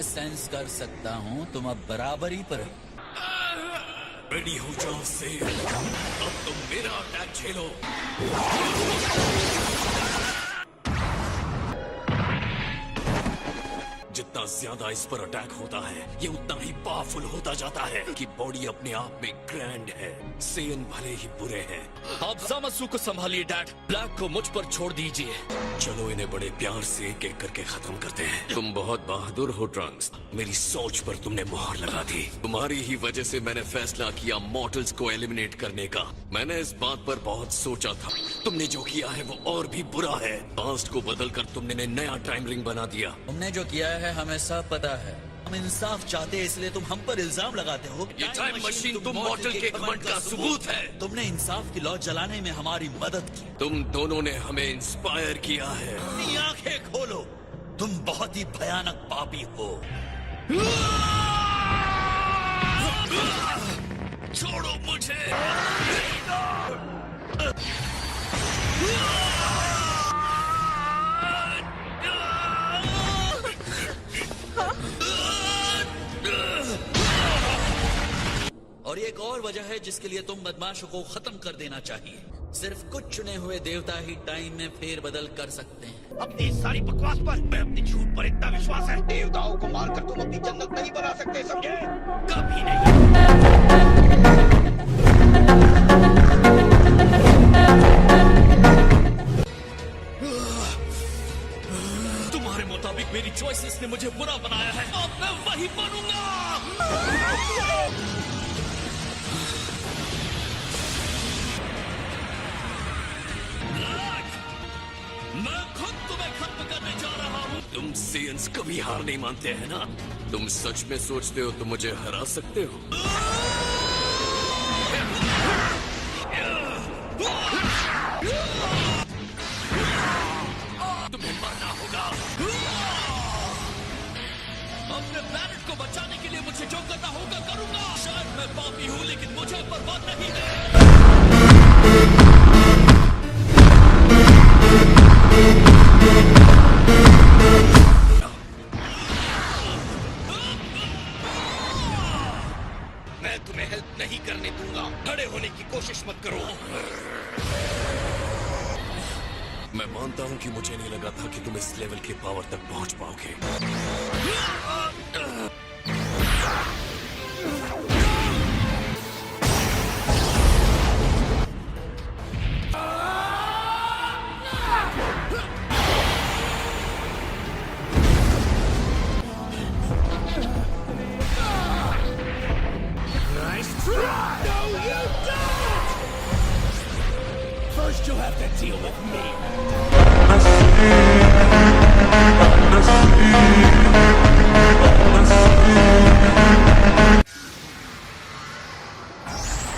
सेंस कर सकता हूँ तुम अब बराबरी पर हो। रेडी हो जाओ से। अब तुम मेरा अटैक झेलो। जितना ज्यादा इस पर अटैक होता है, ये उतना ही पावरफुल होता जाता है कि बॉडी अपने आप में ग्रैंड है। सेन भले ही बुरे हैं। आप जामासु को संभालिए डैड। ब्लैक को मुझ पर छोड़ दीजिए। चलो इन्हें बड़े प्यार से एक एक करके खत्म करते हैं। तुम बहुत बहादुर हो ट्रंक्स। मेरी सोच पर तुमने मोहर लगा दी। तुम्हारी ही वजह से मैंने फैसला किया मॉर्टल्स को एलिमिनेट करने का। मैंने इस बात पर बहुत सोचा था। तुमने जो किया है वो और भी बुरा है। पास्ट को बदलकर तुमने नया टाइम रिंग बना दिया। तुमने जो किया है हमें सब पता है। हम इंसाफ चाहते हैं, इसलिए तुम हम पर इल्जाम लगाते हो। ये टाइम मशीन तुम मॉर्टल के घमंड का सबूत है। तुमने इंसाफ की लौ जलाने में हमारी मदद की। तुम दोनों ने हमें इंस्पायर किया है। अपनी आंखें खोलो, तुम बहुत ही भयानक पापी हो। छोड़ो मुझे। और ये और वजह है जिसके लिए तुम बदमाशों को खत्म कर देना चाहिए। सिर्फ कुछ चुने हुए देवता ही टाइम में फेरबदल कर सकते हैं। अपनी सारी बकवास पर मैं अपने झूठ पर इतना विश्वास है। देवताओं को मारकर तुम अपनी जन्नत नहीं बना सकते, समझे? कभी नहीं। तुम्हारे मुताबिक मेरी चॉइसेस ने मुझे बुरा बनाया है, अब मैं वही बनूंगा। मैं खुद तुम्हें खत्म करने जा रहा हूँ। तुम सेयंस कभी हार नहीं मानते हैं ना? तुम सच में सोचते हो तुम मुझे हरा सकते हो? तुम्हें मरना होगा। अपने प्लैनेट को बचाने के लिए मुझे जो करना होगा करूंगा। शायद मैं पापी हूँ लेकिन मुझे परवाह नहीं है। मैं तुम्हें हेल्प नहीं करने दूंगा। खड़े होने की कोशिश मत करो। मैं मानता हूं कि मुझे नहीं लगा था कि तुम इस लेवल के पावर तक पहुंच पाओगे। First you have to deal with me.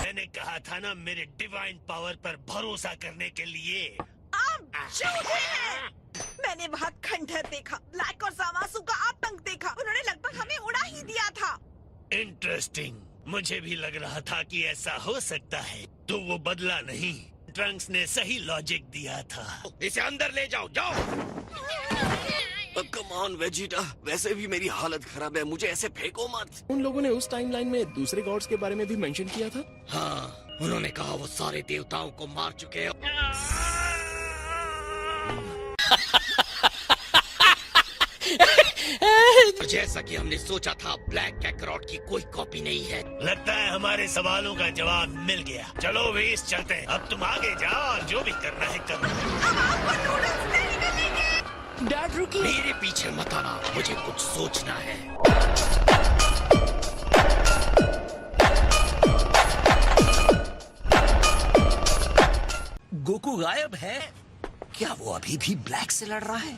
मैंने कहा था ना मेरे डिवाइन पावर पर भरोसा करने के लिए। आप झूठे हैं। मैंने वहाँ खंडहर देखा, ब्लैक और जामासु का आतंक देखा। उन्होंने लगभग हमें उड़ा ही दिया था। इंटरेस्टिंग। मुझे भी लग रहा था कि ऐसा हो सकता है, तो वो बदला नहीं। ट्रंक्स ने सही लॉजिक दिया था। इसे अंदर ले जाओ, जाओ। कम ऑन वेजिटा, वैसे भी मेरी हालत खराब है, मुझे ऐसे फेंको मत। उन लोगों ने उस टाइमलाइन में दूसरे गॉड्स के बारे में भी मेंशन किया था। हाँ, उन्होंने कहा वो सारे देवताओं को मार चुके हैं। जैसा कि हमने सोचा था, ब्लैक कैकरॉट की कोई कॉपी नहीं है। लगता है हमारे सवालों का जवाब मिल गया। चलो वेस चलते हैं। अब तुम आगे जाओ और जो भी करना है करो। डैड रुकिए। मेरे पीछे मत आना, मुझे कुछ सोचना है। गोकू गायब है। क्या वो अभी भी ब्लैक से लड़ रहा है?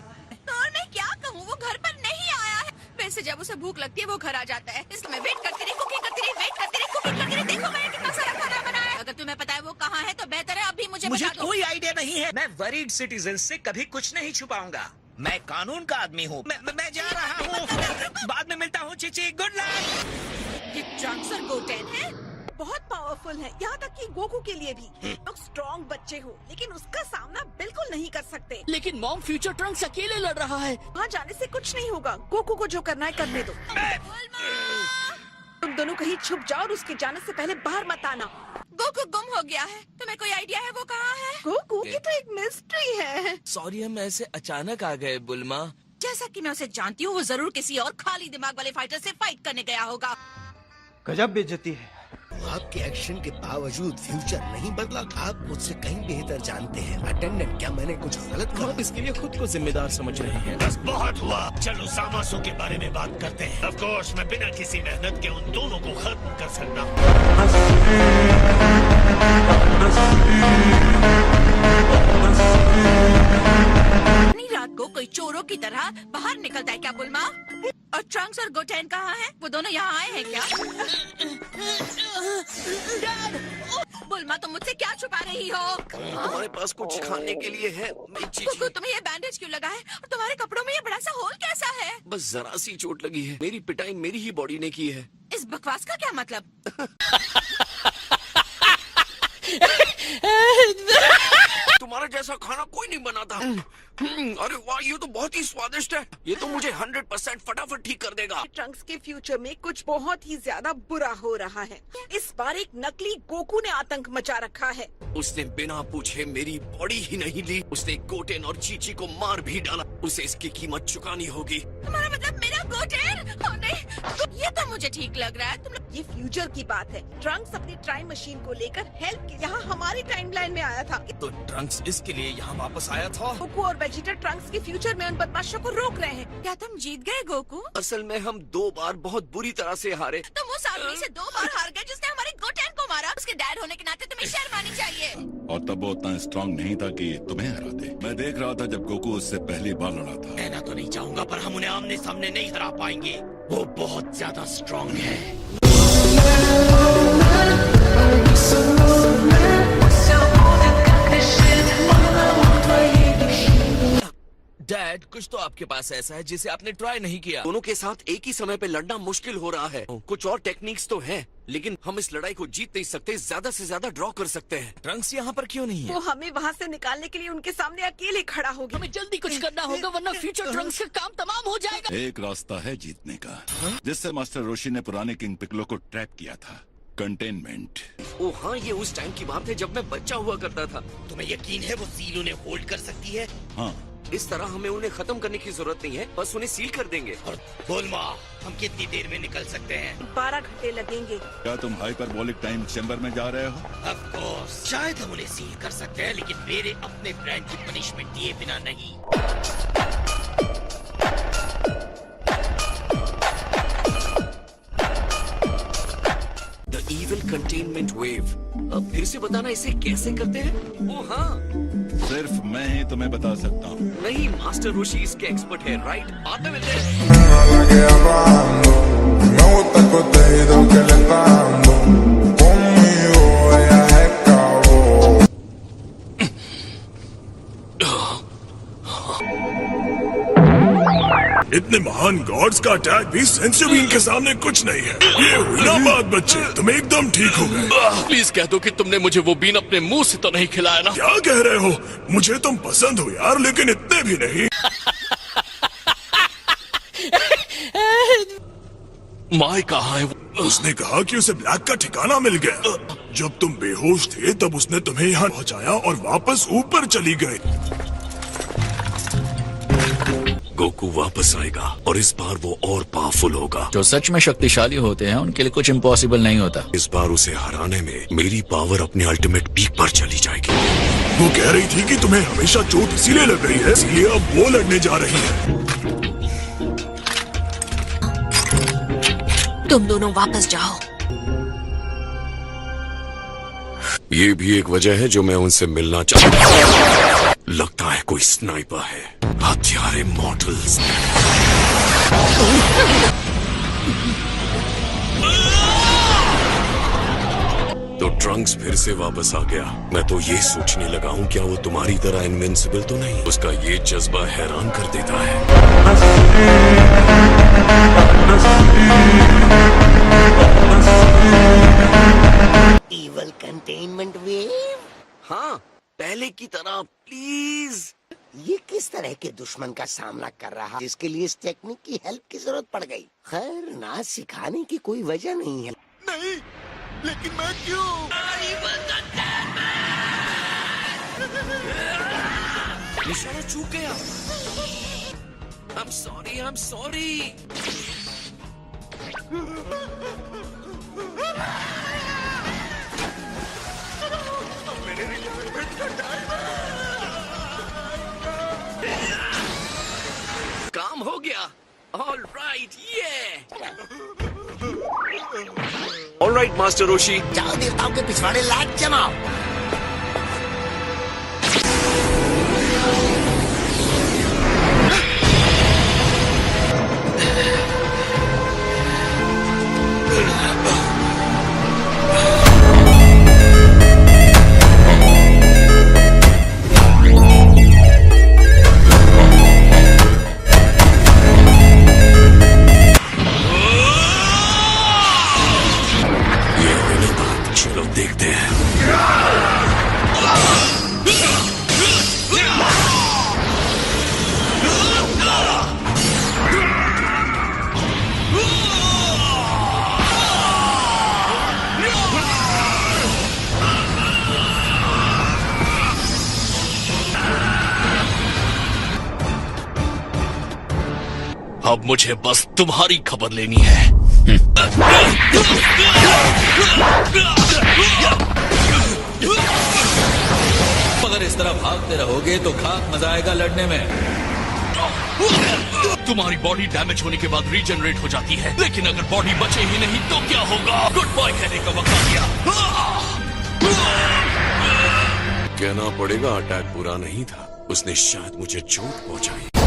और मैं क्या कहूँ, वो घर पर नहीं आया है। वैसे जब उसे भूख लगती है वो घर आ जाता है। इसलिए मैं वेट करती रही, कुकिंग करती रही, वेट करती रही, कुकिंग करती रही। देखो मैंने कितना सारा खाना बनाया है। अगर तुम्हें पता है वो कहाँ है तो बेहतर है अभी मुझे मुझे बता दो। कोई आइडिया नहीं है। मैं वरीड सिटीजन से कभी कुछ नहीं छुपाऊंगा। मैं कानून का आदमी हूँ। मैं जा रहा हूँ। बाद में मिलता हूँ चीची। Good luck. ये ट्रंक्स और गोटेन है, बहुत पावरफुल है। यहाँ तक कि गोकू के लिए भी। लोग स्ट्रॉन्ग बच्चे हो, लेकिन उसका सामना बिल्कुल नहीं कर सकते। लेकिन मॉम फ्यूचर ट्रंक्स अकेले लड़ रहा है। वहाँ जाने से कुछ नहीं होगा। गोकू को जो करना है करने दो। तुम दोनों कहीं छुप जाओ और उसके जाने से पहले बाहर मत आना। गोकू गुम हो गया है। तुम्हें कोई आइडिया है वो कहाँ है? गोकू ये तो एक मिस्ट्री है। सॉरी, हम ऐसे अचानक आ गए बुल्मा। जैसा कि मैं उसे जानती हूँ, वो जरूर किसी और खाली दिमाग वाले फाइटर से फाइट करने गया होगा। गजब बेइज्जती है। आपके एक्शन के बावजूद फ्यूचर नहीं बदला। आप मुझसे कहीं बेहतर जानते हैं। अटेंडेंट, क्या मैंने कुछ गलत कहा? आप इसके लिए खुद को जिम्मेदार समझ रहे हैं। बस बहुत हुआ। चलो सामासों के बारे में बात करते हैं। ऑफ कोर्स मैं बिना किसी मेहनत के उन दोनों को खत्म कर सकता हूँ। इतनी रात को कोई चोरों की तरह बाहर निकलता है क्या बुल्मा? और ट्रंक्स और गोटेन कहाँ हैं? वो दोनों यहाँ आए हैं क्या? बुल्मा तुम मुझसे क्या छुपा रही हो? तुम्हारे पास कुछ खाने के लिए है? कुकू, तुम्हें ये बैंडेज क्यों लगा है? और तुम्हारे कपड़ों में ये बड़ा सा होल कैसा है? बस जरा सी चोट लगी है। मेरी पिटाई मेरी ही बॉडी ने की है। इस बकवास का क्या मतलब? तुम्हारा जैसा खाना कोई नहीं बनाता। अरे वाह, ये तो बहुत ही स्वादिष्ट है। ये तो मुझे 100% फटाफट ठीक कर देगा। ट्रंक्स के फ्यूचर में कुछ बहुत ही ज्यादा बुरा हो रहा है। इस बार एक नकली गोकू ने आतंक मचा रखा है। उसने बिना पूछे मेरी बॉडी ही नहीं ली। उसने गोटेन और चीची को मार भी डाला। उसे इसकी कीमत चुकानी होगी। तुम्हारा मतलब मेरा गोटेन? ओह नहीं, ये तो मुझे ठीक लग रहा है। तुम ये फ्यूचर की बात है। ट्रंक्स अपनी टाइम मशीन को लेकर हेल्प के यहाँ हमारी टाइमलाइन में आया था। तो ट्रंक्स इसके लिए यहाँ वापस आया था। गोकू और वेजिटा ट्रंक्स के फ्यूचर में उन बदमाशों को रोक रहे हैं। क्या तुम जीत गए गोकू? असल में हम 2 बार बहुत बुरी तरह से हारे। तुम उस आदमी से 2 बार हार गए जिसने हमारे गोटेन को मारा। उसके डैड होने के नाते तुम्हें शर्म आनी चाहिए। और तब वो उतना स्ट्रांग नहीं था कि तुम्हें हरा दे। मैं देख रहा था जब गोकू उससे पहली बार लड़ा था। कहना तो नहीं चाहूंगा, पर हम उन्हें आमने सामने नहीं हरा पाएंगे। वो बहुत ज्यादा स्ट्रांग है। डैड, कुछ तो आपके पास ऐसा है जिसे आपने ट्राई नहीं किया। दोनों के साथ एक ही समय पे लड़ना मुश्किल हो रहा है। कुछ और टेक्निक्स तो हैं, लेकिन हम इस लड़ाई को जीत नहीं सकते। ज्यादा से ज्यादा ड्रॉ कर सकते हैं। ट्रंक्स यहाँ पर क्यों नहीं है? वो हमें वहाँ से निकालने के लिए उनके सामने अकेले खड़ा हो गया। हमें जल्दी कुछ करना होगा वरना फ्यूचर ट्रंक्स का काम तमाम हो जाएगा। एक रास्ता है जीतने का, जिससे मास्टर रोशी ने पुराने किंग पिकलो को ट्रैप किया था। कंटेनमेंट। ओ हाँ, ये उस टाइम की बात है जब मैं बच्चा हुआ करता था। तुम्हें यकीन है वो सील उन्हें होल्ड कर सकती है? हाँ, इस तरह हमें उन्हें खत्म करने की जरूरत नहीं है, बस उन्हें सील कर देंगे। और बोलमा, हम कितनी देर में निकल सकते हैं? 12 घंटे लगेंगे। क्या तुम हाइपरबोलिक टाइम चैम्बर में जा रहे हो? ऑफ कोर्स, शायद हम उन्हें सील कर सकते हैं, लेकिन मेरे अपने ब्रांड की पनिशमेंट दिए बिना नहीं। The evil containment wave. अब फिर से बताना इसे कैसे करते हैं? ओ हाँ, सिर्फ मैं ही तुम्हें बता सकता हूँ। नहीं, मास्टर रोशी इसके एक्सपर्ट है। राइट, बाद में मिलते इतने महान गॉड्स का अटैक भी सेंसिबीन के सामने कुछ नहीं है। ये हुई ना बात बच्चे, तुम एकदम ठीक हो गए। प्लीज कह दो कि तुमने मुझे वो बीन अपने मुंह से तो नहीं खिलाया ना? क्या कह रहे हो? मुझे तुम पसंद हो यार, लेकिन इतने भी नहीं। माय कहाँ है? उसने कहा कि उसे ब्लैक का ठिकाना मिल गया। जब तुम बेहोश थे तब उसने तुम्हें यहाँ पहुँचाया और वापस ऊपर चली गई। गोकू वापस आएगा और इस बार वो और पावरफुल होगा। जो सच में शक्तिशाली होते हैं उनके लिए कुछ इम्पॉसिबल नहीं होता। इस बार उसे हराने में मेरी पावर अपने अल्टीमेट पीक पर चली जाएगी। वो कह रही थी कि तुम्हें हमेशा चोट इसीलिए लग रही है, इसलिए अब वो लड़ने जा रही है। तुम दोनों वापस जाओ। ये भी एक वजह है जो मैं उनसे मिलना चाहता हूँ। लगता है कोई स्नाइपर है। हथियारे मॉडल्स। तो ट्रंक्स फिर से वापस आ गया। मैं तो ये सोचने लगा हूँ, क्या वो तुम्हारी तरह इनविंसिबल तो नहीं? उसका ये जज्बा हैरान कर देता है। Evil containment wave? हाँ, पहले की तरह प्लीज। ये किस तरह के दुश्मन का सामना कर रहा है जिसके लिए इस टेक्निक की हेल्प की जरूरत पड़ गई? खैर, ना सिखाने की कोई वजह नहीं है। नहीं, लेकिन मैं क्यों? निशाना चूक गया। I'm sorry, I'm sorry। काम हो गया। All right, All right, master Roshi. जाओ देवताओं के पिछवाड़े लाट जमाओ। चलो देखते हैं। अब मुझे बस तुम्हारी खबर लेनी है। अगर इस तरह भागते रहोगे तो खाक मजा आएगा लड़ने में। तुम्हारी बॉडी डैमेज होने के बाद रीजनरेट हो जाती है, लेकिन अगर बॉडी बचे ही नहीं तो क्या होगा? गुड बाय कहने का वक्त आ गया। कहना पड़ेगा अटैक बुरा नहीं था, उसने शायद मुझे चोट पहुंचाई।